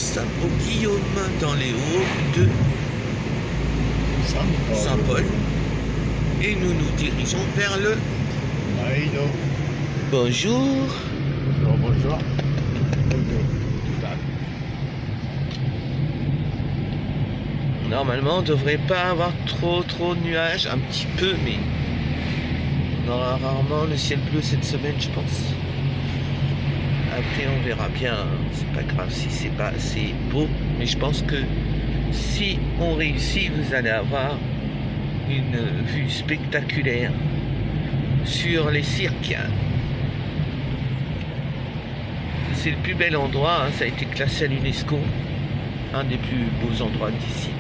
au Guillaume, dans les Hauts de Saint-Paul. Et nous nous dirigeons vers le Maïdo. Bonjour. Bonjour. Normalement, on ne devrait pas avoir trop de nuages, un petit peu, mais on aura rarement le ciel bleu cette semaine, je pense. Après, on verra bien. C'est pas grave si c'est pas assez beau, mais je pense que si on réussit, vous allez avoir une vue spectaculaire sur les cirques. C'est le plus bel endroit, hein, ça a été classé à l'UNESCO, un des plus beaux endroits d'ici,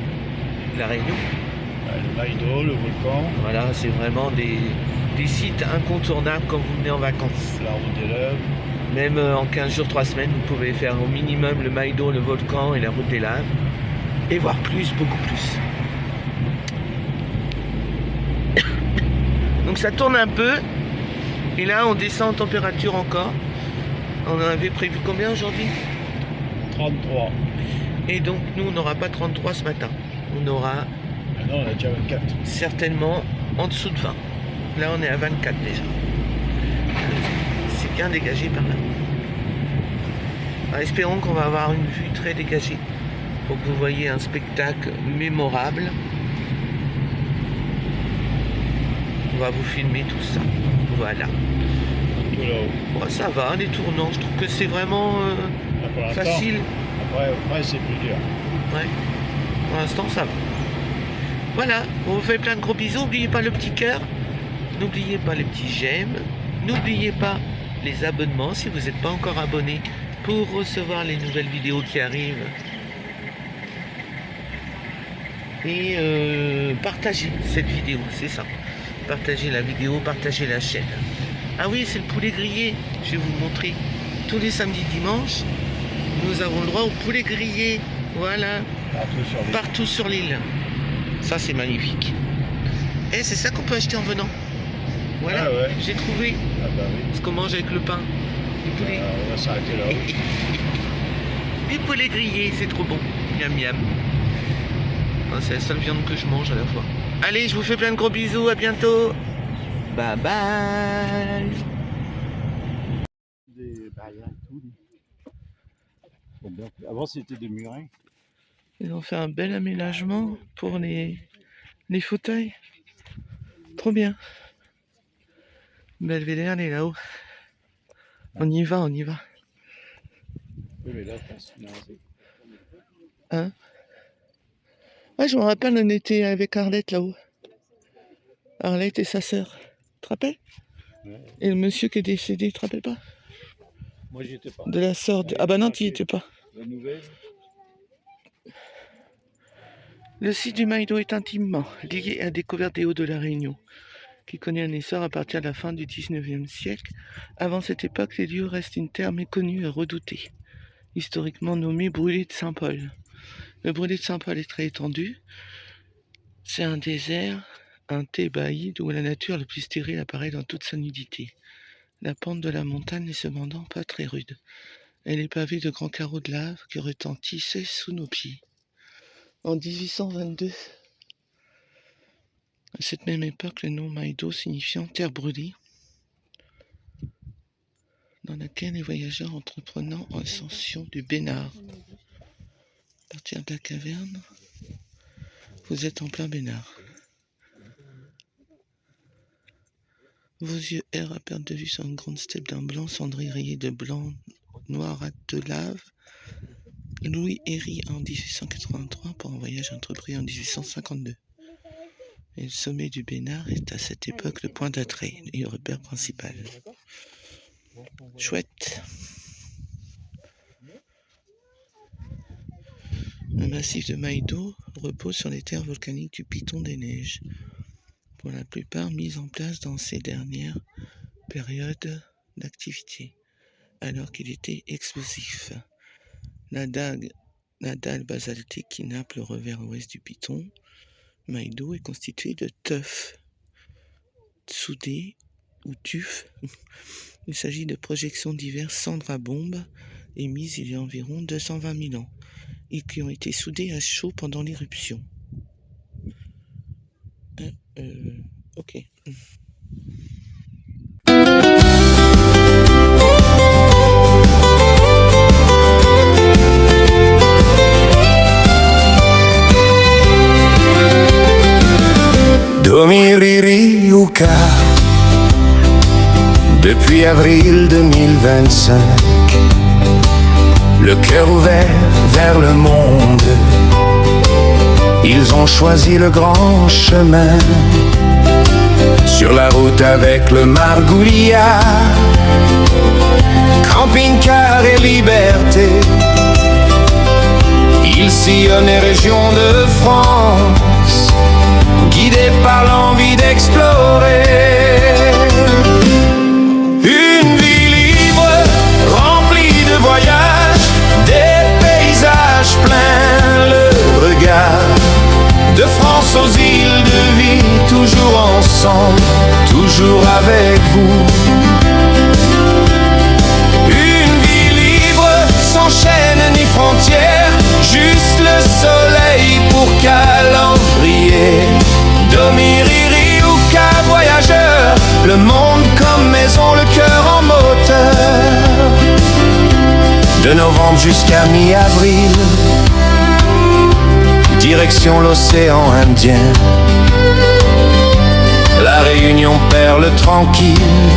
La Réunion. Le Maïdo, le volcan. Voilà, c'est vraiment des sites incontournables quand vous venez en vacances. La route des Laves. Même en 15 jours, 3 semaines, vous pouvez faire au minimum le Maïdo, le volcan et la route des Laves. Et voir plus, beaucoup plus. Donc ça tourne un peu. Et là, on descend en température encore. On en avait prévu combien aujourd'hui? 33. Et donc, nous, on n'aura pas 33 ce matin. On aura Ah non, on a déjà 24. certainement en dessous de 20. Là, on est à 24 déjà. C'est bien dégagé par là. Alors, espérons qu'on va avoir une vue très dégagée pour que vous voyez un spectacle mémorable. On va vous filmer tout ça. Voilà. Tout là-haut. Bon, ça va, les tournants. Je trouve que c'est vraiment Pour l'instant. facile. Après c'est plus dur. Ouais. Pour l'instant, ça va. Voilà, on vous fait plein de gros bisous. N'oubliez pas le petit cœur. N'oubliez pas les petits j'aime. N'oubliez pas les abonnements si vous n'êtes pas encore abonné pour recevoir les nouvelles vidéos qui arrivent. Et partagez cette vidéo, c'est ça. Partagez la vidéo, partagez la chaîne. Ah oui, c'est le poulet grillé. Je vais vous montrer. Tous les samedis, dimanches, nous avons le droit au poulet grillé. Voilà. Partout sur l'île. Ça, c'est magnifique. Et c'est ça qu'on peut acheter en venant. Voilà, ah ouais. J'ai trouvé. Ah bah oui. Ce qu'on mange avec le pain. Du poulet. On va s'arrêter là-haut. Du poulet grillé, c'est trop bon. Miam miam. C'est la seule viande que je mange à la fois. Allez, je vous fais plein de gros bisous. À bientôt. Bye bye. Des barrières et tout. Avant c'était des murets. Ils ont fait un bel aménagement pour les fauteuils. Trop bien. Belvédère, elle est là-haut. On y va, on y va. Oui, mais là, non, Hein? Ah, je me rappelle, on était avec Arlette là-haut. Arlette et sa sœur. Tu te rappelles? ouais. Et le monsieur qui est décédé, tu te rappelles pas? Moi, j'y étais pas. De la sœur de... Ah bah non, tu n'y étais pas. La nouvelle. Le site du Maïdo est intimement lié à la découverte des Hauts de la Réunion, qui connaît un essor à partir de la fin du 19e siècle. Avant cette époque, les lieux restent une terre méconnue et redoutée, historiquement nommée Brûlé de Saint-Paul. Le Brûlé de Saint-Paul est très étendu. C'est un désert, un thébaïde où la nature la plus stérile apparaît dans toute sa nudité. La pente de la montagne n'est cependant pas très rude. Elle est pavée de grands carreaux de lave qui retentissaient sous nos pieds. En 1822, à cette même époque, le nom Maïdo signifiant terre brûlée, dans laquelle les voyageurs entreprenant ascension du Bénard. À partir de la caverne, vous êtes en plein Bénard. Vos yeux errent à perte de vue sur une grande steppe d'un blanc cendré rayé de blanc noirâtre de lave. Louis Herry en 1883 pour un voyage entrepris en 1852. Et le sommet du Bénard est à cette époque le point d'attrait et le repère principal. Chouette. Le massif de Maïdo repose sur les terres volcaniques du Piton des Neiges, pour la plupart mises en place dans ces dernières périodes d'activité, alors qu'il était explosif. La dalle basaltique qui nappe le revers ouest du Piton Maïdo est constituée de teufs soudés ou tufs. Il s'agit de projections diverses cendres à bombes émises il y a environ 220 000 ans et qui ont été soudées à chaud pendant l'éruption. Ok. Domiririuka, depuis avril 2025, le cœur ouvert vers le monde, ils ont choisi le grand chemin. Sur la route avec le Margoulia, camping-car et liberté, ils sillonnent les régions de France, guidés par l'envie d'explorer. Une vie libre, remplie de voyages, des paysages pleins le regard. De France aux îles de vie, toujours ensemble, toujours avec vous. Une vie libre, sans chaîne ni frontières, juste le soleil pour calendrier. Domiririuka, voyageur, le monde comme maison, le cœur en moteur. De novembre jusqu'à mi-avril, direction l'océan Indien. La Réunion, perle tranquille,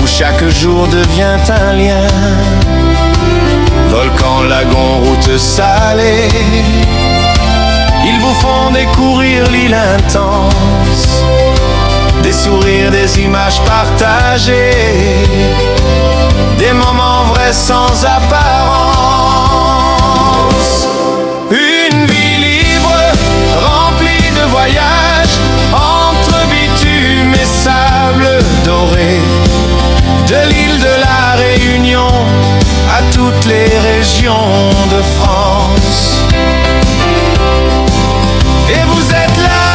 où chaque jour devient un lien. Volcan, lagon, route salée, ils vous font découvrir l'île intense. Des sourires, des images partagées, des moments vrais sans apparence. Une vie libre, remplie de voyages, entre bitume et sable doré. De l'île de la Réunion à toutes les régions de France. Et vous êtes là,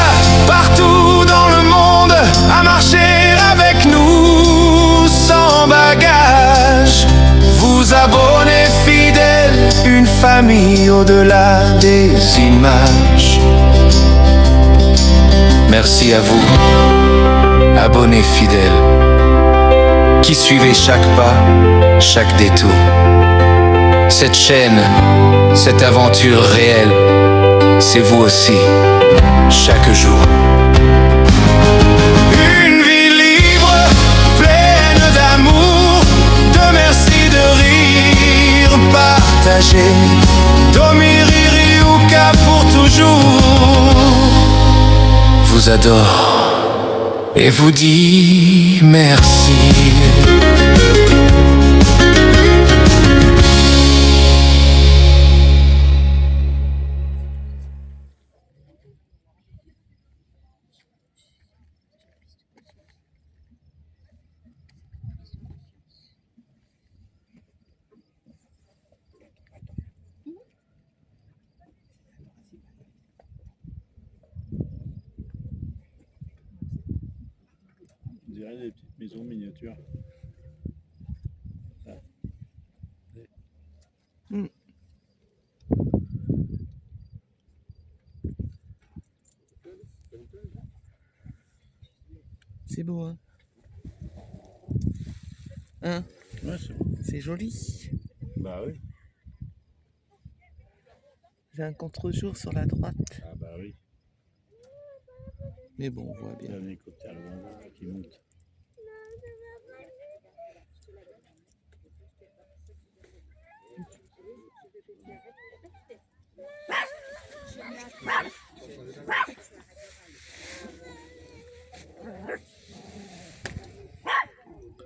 partout dans le monde, à marcher avec nous sans bagage. Vous abonnez fidèles, une famille au-delà des images. Merci à vous, abonnés fidèles, qui suivez chaque pas, chaque détour. Cette chaîne, cette aventure réelle, c'est vous aussi, chaque jour. Une vie libre, pleine d'amour, de merci, de rire partagé. Domiririuka pour toujours vous adore et vous dit merci. On dirait des petites maisons miniatures. C'est beau, hein? Hein? Ouais, c'est bon. C'est joli. Bah oui. J'ai un contre-jour sur la droite. Ah bah oui. Mais bon, on voit bien. Un hélicoptère qui monte.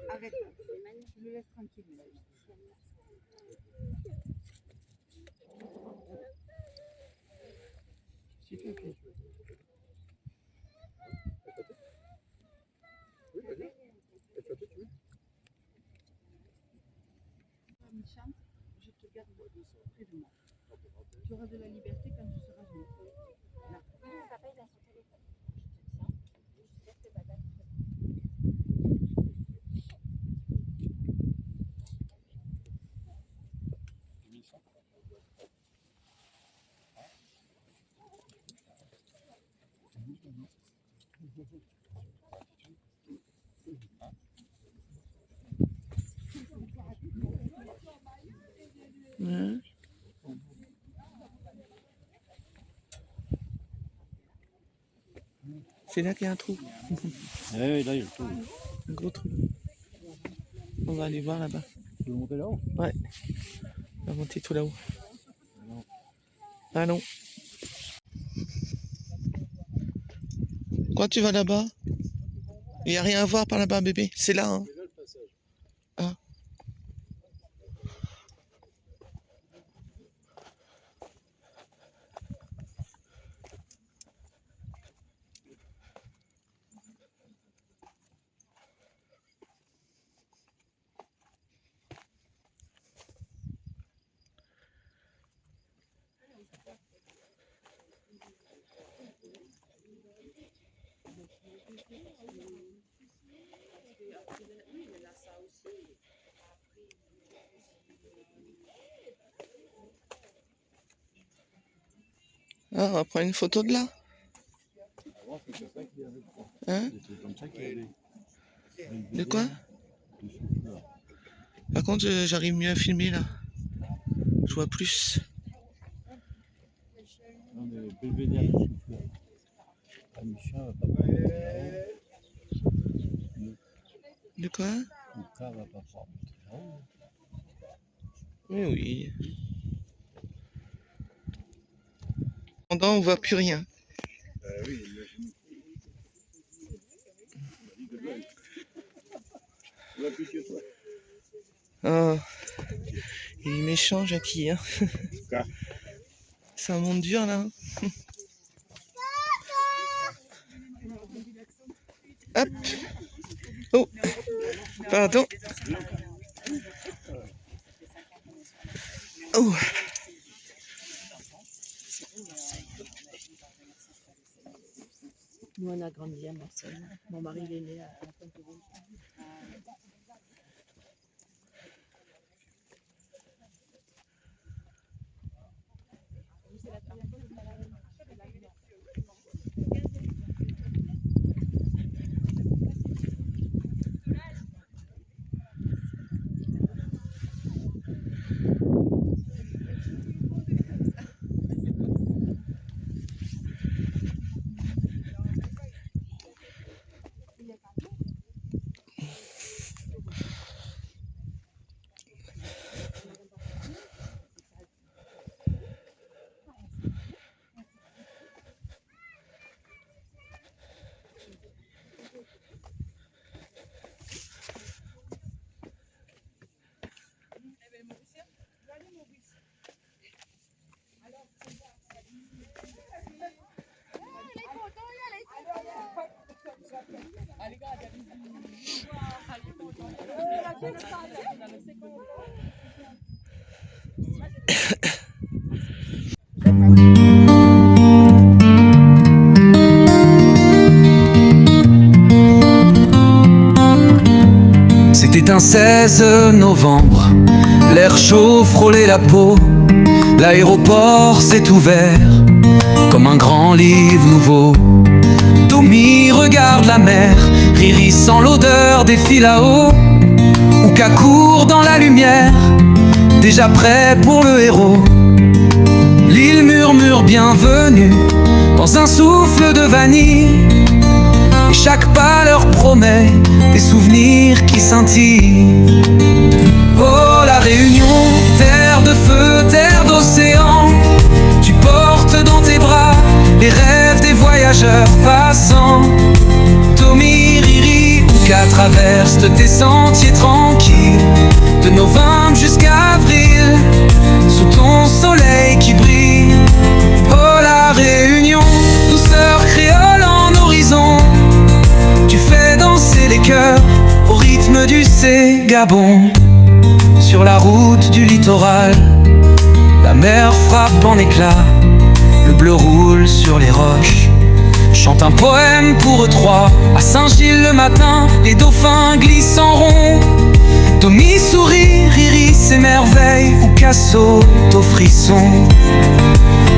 Arrête, je le laisse tranquille. Si tu veux. Oui, vas-y. Une chante, je te garde près de moi. Tu auras de la liberté quand tu seras venu. Là. Papa, il a son téléphone. Je te tiens. J'espère que papa Ouais. C'est là qu'il y a un trou, Oui, là, il y a le trou. un gros trou. On va aller voir là-bas. Tu veux monter là-haut? On va monter tout là-haut. Ah non. Quand tu vas là-bas, il n'y a rien à voir par là-bas, bébé. C'est là, hein. C'est là le passage. Ah. Ah, on va prendre une photo de là. Avant, c'était ça qu'il y avait. Hein? C'est comme ça qu'il y avait. De quoi? Du souffleur. Par contre, j'arrive mieux à filmer là. Je vois plus. Non, mais belvédère du souffleur. Ah, Micha va pas prendre là-haut. De quoi? Le cas va pas prendre là-haut. Oui, oui. Pendant, on voit plus rien. Oui, imagine. On va plus que toi. Oh. Il est méchant, Jackie. Hein. Quoi? C'est un monde dur là. Hop. Oh. Pardon. Oh. Nous, on a grandi à Marseille. Mon mari, il est né à Pointe-Vaux. C'était un 16 novembre, l'air chaud frôlait la peau. L'aéroport s'est ouvert comme un grand livre nouveau. Tommy regarde la mer, Riri sent l'odeur des fils à eau. Ouka court dans la lumière, déjà prêt pour le héros. L'île murmure bienvenue dans un souffle de vanille. Et chaque pas leur promet des souvenirs qui scintillent. Oh la Réunion, terre de feu, terre d'océan. Tu portes dans tes bras les rêves des voyageurs passants. Tommy, Riri, Ouka traverse tes sentiers tranquilles, de novembre jusqu'à avril, sous ton soleil qui brille. Oh la Réunion, douceur créole en horizon. Tu fais danser les cœurs au rythme du Ségabon. Sur la route du littoral, la mer frappe en éclats. Le bleu roule sur les roches, chante un poème pour eux trois. À Saint-Gilles le matin, les dauphins glissent en rond. Tommy sourit, Riri s'émerveille, Ouka saute au frisson.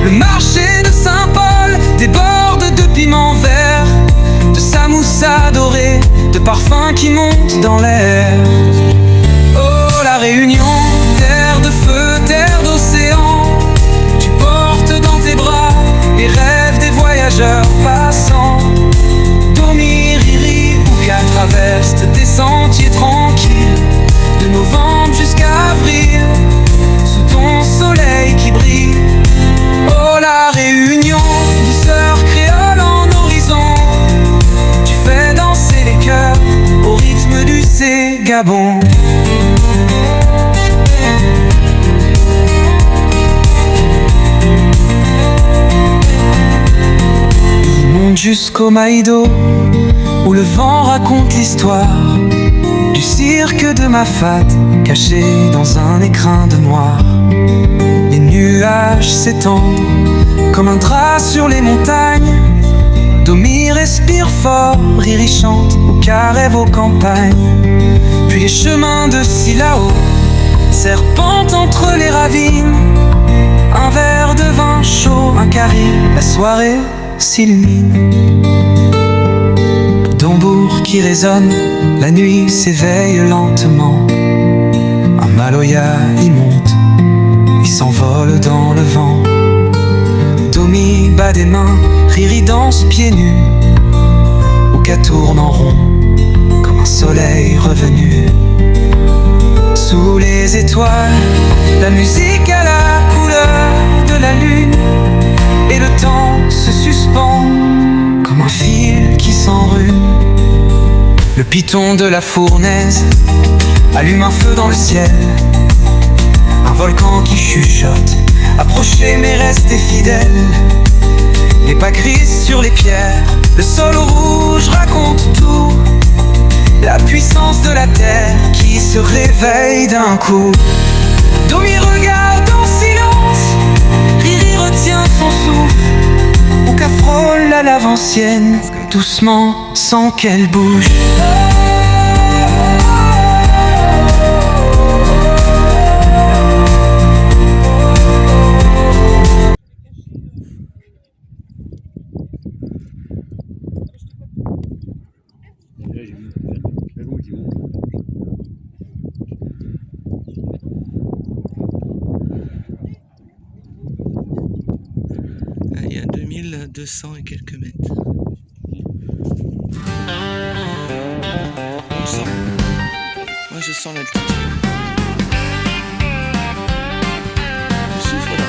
Le marché de Saint-Paul déborde de piments verts. adoré, de parfums qui montent dans l'air. Oh, la Réunion, terre de feu, terre d'océan. Tu portes dans tes bras les rêves des voyageurs passants. Domi, Riri, Uka traverse des sentiers tranquilles, de novembre jusqu'à avril, sous ton soleil qui brille. Oh, la Réunion, douceur créole en horizon. Tu fais danser les cœurs au rythme du Ségabon. Il monte jusqu'au Maïdo, où le vent raconte l'histoire du cirque de Mafate, caché dans un écrin de noir. Les nuages s'étendent comme un drap sur les montagnes. Domi respire fort, Riri chante, Uka rêve aux campagnes. Puis les chemins de Silao serpentent entre les ravines. Un verre de vin chaud, un carré, la soirée s'illumine. Tambour qui résonne, la nuit s'éveille lentement. Un maloya y monte, il s'envole dans le vent. Domi bat des mains, Riri danse pieds nus. Uka tourne en rond, comme un soleil revenu. Sous les étoiles, la musique a la couleur de la lune. Et le temps se suspend comme un fil qui s'enrhume. Le python de la fournaise allume un feu dans le ciel. Un volcan qui chuchote, approchez mais restez fidèles. Les pas grises sur les pierres, le sol rouge raconte tout. La puissance de la terre qui se réveille d'un coup. Domi regarde en silence, Riri retient son souffle. Uka frôle la lave ancienne, doucement sans qu'elle bouge. Là, j'ai vu la goutte qui monte. Il y a 2200 et quelques mètres. On sent. Moi je sens l'altitude. Je souffre là.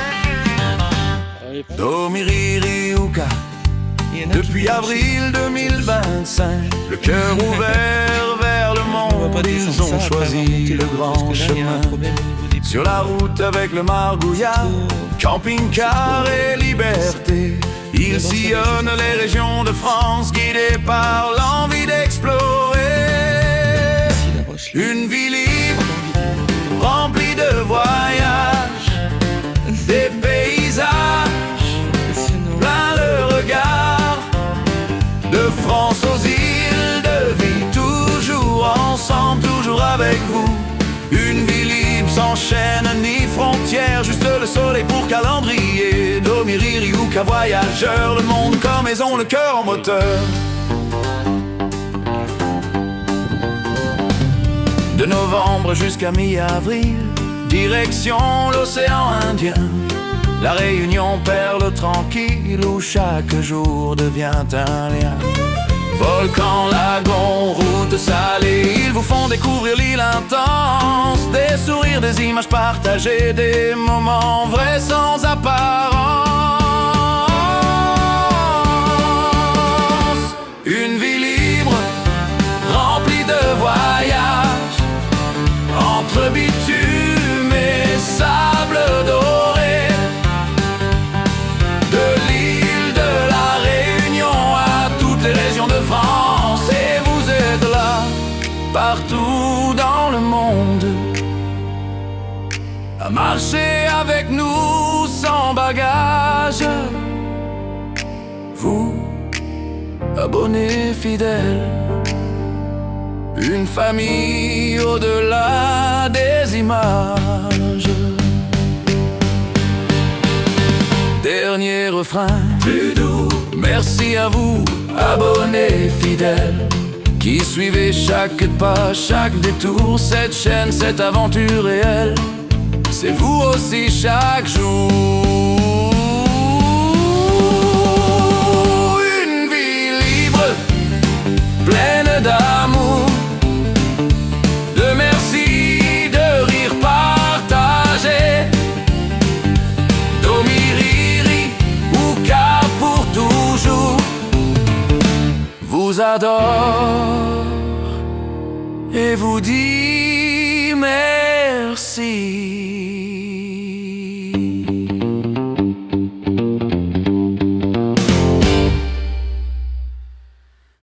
Domi, Riri, Uka, Il y en a qui depuis vont avril 2025, le cœur ouvert vers le On va pas monde, descendre ils ont ça après avoir choisi monté le là-haut, grand parce que là, il y a un chemin. problème au niveau des Sur la route avec le margouillard, camping-car et liberté, ils sillonnent les régions de France, guidés par l'envie d'explorer. la roche là. Une vie libre, remplie de voyages, des paysages, Impressionnant. plein de regards, de France aux îles de vie, toujours ensemble, toujours avec vous. Une vie libre sans chaîne ni frontières, juste le soleil pour calendrier. Domi, Riri, Uka, voyageurs, le monde comme maison, le cœur en moteur. De novembre jusqu'à mi-avril, direction l'océan Indien. La Réunion, perle tranquille où chaque jour devient un lien. Volcan, lagon, route salée, ils vous font découvrir l'île intense. Des sourires, des images partagées, des moments vrais sans apparence. Une vie libre, remplie de voyages, entre bitume et sable doré. De l'île de la Réunion à toutes les régions de France, et vous êtes là, partout dans le monde, à marcher avec nous sans bagage. Vous, abonnés fidèles, une famille au-delà des images. Dernier refrain, plus doux, merci à vous, abonnés fidèles qui suivez chaque pas, chaque détour, cette chaîne, cette aventure réelle. C'est vous aussi chaque jour. Une vie libre, pleine d'amour, de merci, de rire partagé, d'Omiriri ou Cap pour toujours, vous adore et vous dit merci.